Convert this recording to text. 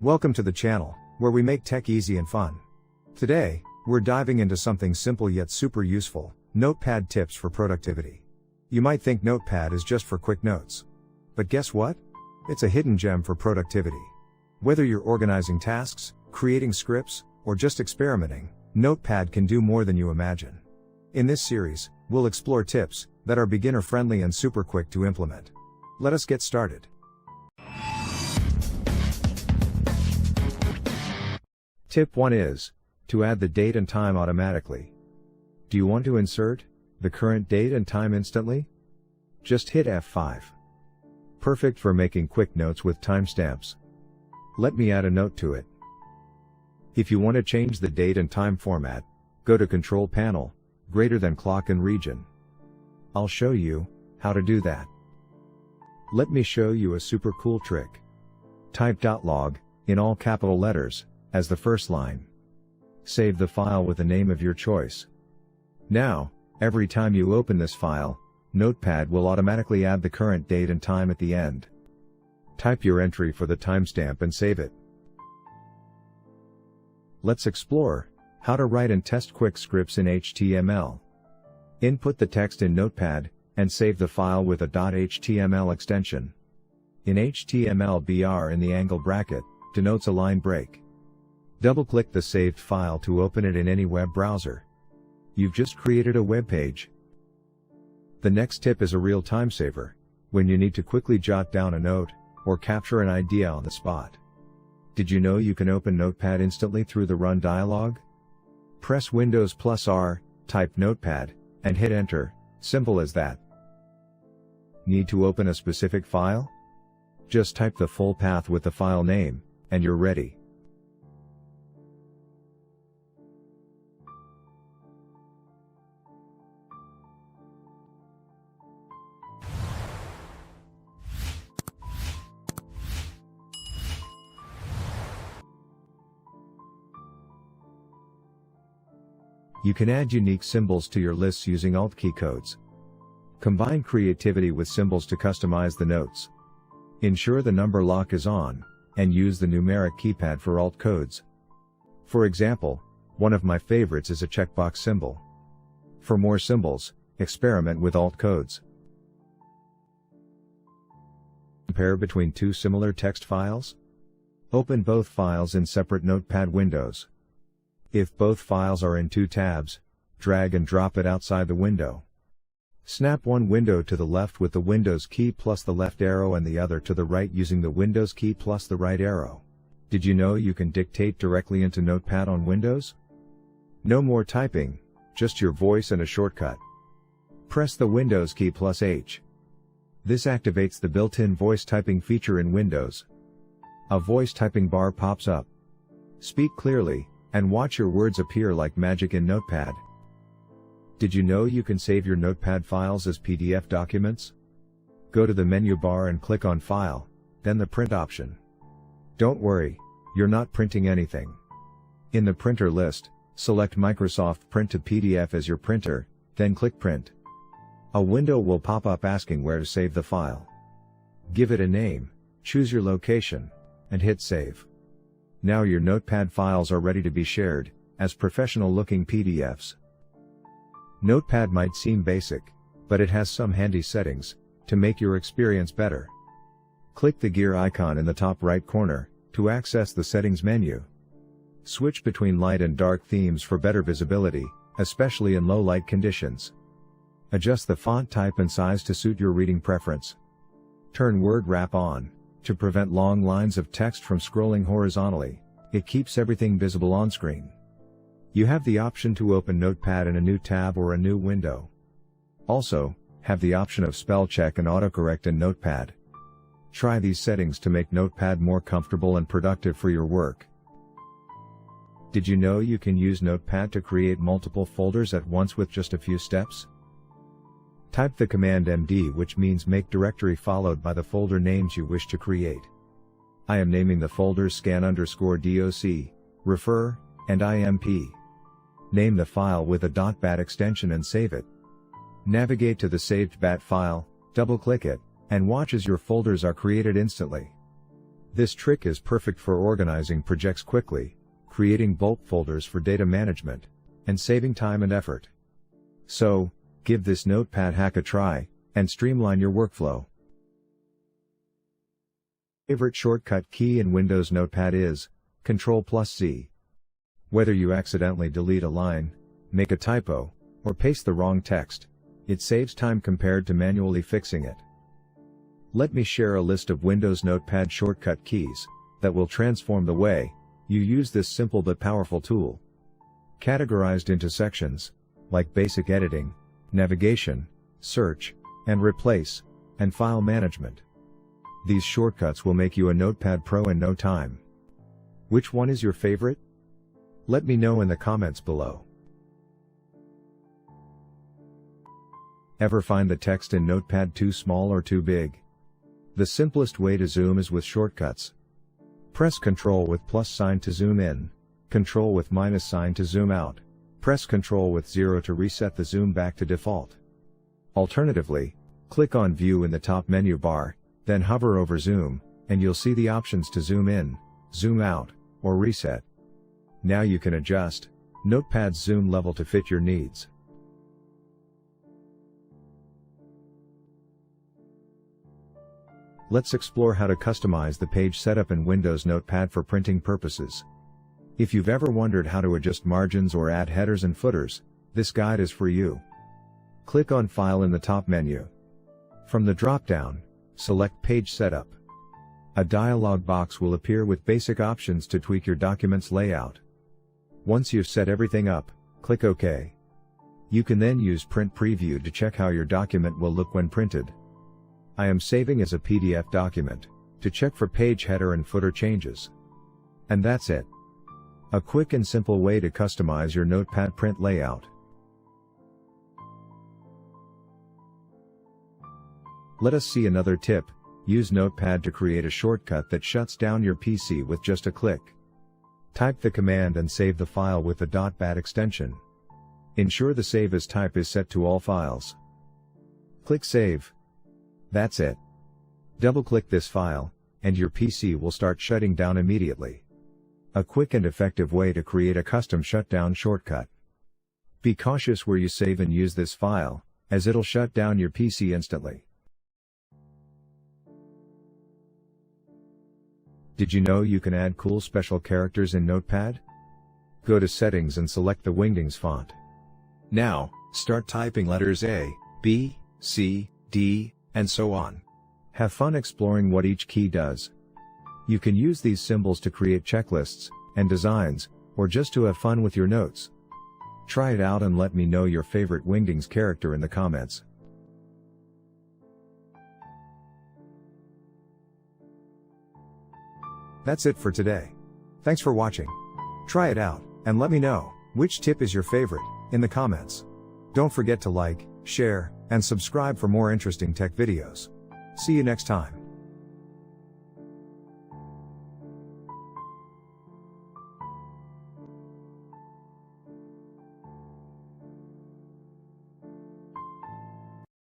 Welcome to the channel, where we make tech easy and fun. Today, we're diving into something simple yet super useful, Notepad tips for productivity. You might think Notepad is just for quick notes. But guess what? It's a hidden gem for productivity. Whether you're organizing tasks, creating scripts, or just experimenting, Notepad can do more than you imagine. In this series, we'll explore tips that are beginner-friendly and super quick to implement. Let us get started. Tip 1 is to add the date and time automatically. Do you want to insert the current date and time instantly? Just hit F5. Perfect for making quick notes with timestamps. Let me add a note to it. If you want to change the date and time format, go to Control Panel, greater than clock and region. I'll show you how to do that. Let me show you a super cool trick. Type .log in all capital letters as the first line. Save the file with a name of your choice. Now, every time you open this file, Notepad will automatically add the current date and time at the end. Type your entry for the timestamp and save it. Let's explore how to write and test quick scripts in HTML. Input the text in Notepad, and save the file with a .html extension. In HTML, BR in the angle bracket denotes a line break. Double-click the saved file to open it in any web browser. You've just created a web page. The next tip is a real time saver, when you need to quickly jot down a note, or capture an idea on the spot. Did you know you can open Notepad instantly through the Run dialog? Press Windows +R, type Notepad, and hit Enter. Simple as that. Need to open a specific file? Just type the full path with the file name, and you're ready. You can add unique symbols to your lists using Alt key codes. Combine creativity with symbols to customize the notes. Ensure the number lock is on, and use the numeric keypad for Alt codes. For example, one of my favorites is a checkbox symbol. For more symbols, experiment with Alt codes. Compare between two similar text files. Open both files in separate Notepad windows. If both files are in two tabs, drag and drop it outside the window. Snap one window to the left with the Windows key plus the left arrow and the other to the right using the Windows key plus the right arrow. Did you know you can dictate directly into Notepad on Windows? No more typing, just your voice and a shortcut. Press the Windows key plus H. This activates the built-in voice typing feature in Windows. A voice typing bar pops up. Speak clearly, and watch your words appear like magic in Notepad. Did you know you can save your Notepad files as PDF documents? Go to the menu bar and click on File, then the Print option. Don't worry, you're not printing anything. In the printer list, select Microsoft Print to PDF as your printer, then click Print. A window will pop up asking where to save the file. Give it a name, choose your location, and hit Save. Now your Notepad files are ready to be shared, as professional-looking PDFs. Notepad might seem basic, but it has some handy settings to make your experience better. Click the gear icon in the top right corner to access the settings menu. Switch between light and dark themes for better visibility, especially in low-light conditions. Adjust the font type and size to suit your reading preference. Turn word wrap on to prevent long lines of text from scrolling horizontally. It keeps everything visible on screen. You have the option to open Notepad in a new tab or a new window. Also, have the option of spell check and autocorrect in Notepad. Try these settings to make Notepad more comfortable and productive for your work. Did you know you can use Notepad to create multiple folders at once with just a few steps? Type the command MD, which means make directory, followed by the folder names you wish to create. I am naming the folders scan_doc, refer, and IMP. Name the file with a .bat extension and save it. Navigate to the saved .bat file, double-click it, and watch as your folders are created instantly. This trick is perfect for organizing projects quickly, creating bulk folders for data management, and saving time and effort. So, give this Notepad hack a try, and streamline your workflow. Favorite shortcut key in Windows Notepad is Ctrl+C. Whether you accidentally delete a line, make a typo, or paste the wrong text, it saves time compared to manually fixing it. Let me share a list of Windows Notepad shortcut keys that will transform the way you use this simple but powerful tool. Categorized into sections, like basic editing, navigation, search, and replace, and file management. These shortcuts will make you a Notepad pro in no time. Which one is your favorite? Let me know in the comments below. Ever find the text in Notepad too small or too big? The simplest way to zoom is with shortcuts. Press Ctrl with plus sign to zoom in, Ctrl with minus sign to zoom out, press Ctrl with 0 to reset the zoom back to default. Alternatively, click on View in the top menu bar, then hover over Zoom, and you'll see the options to zoom in, zoom out, or reset. Now you can adjust Notepad's zoom level to fit your needs. Let's explore how to customize the page setup in Windows Notepad for printing purposes. If you've ever wondered how to adjust margins or add headers and footers, this guide is for you. Click on File in the top menu. From the drop-down, select Page Setup. A dialog box will appear with basic options to tweak your document's layout. Once you've set everything up, click OK. You can then use Print Preview to check how your document will look when printed. I am saving as a PDF document, to check for page header and footer changes. And that's it. A quick and simple way to customize your Notepad print layout. Let us see another tip. Use Notepad to create a shortcut that shuts down your PC with just a click. Type the command and save the file with the .bat extension. Ensure the Save as type is set to all files. Click Save. That's it. Double-click this file, and your PC will start shutting down immediately. A quick and effective way to create a custom shutdown shortcut. Be cautious where you save and use this file, as it'll shut down your PC instantly. Did you know you can add cool special characters in Notepad? Go to Settings and select the Wingdings font. Now, start typing letters A, B, C, D, and so on. Have fun exploring what each key does. You can use these symbols to create checklists and designs, or just to have fun with your notes. Try it out and let me know your favorite Wingdings character in the comments. That's it for today. Thanks for watching. Try it out, and let me know which tip is your favorite in the comments. Don't forget to like, share, and subscribe for more interesting tech videos. See you next time.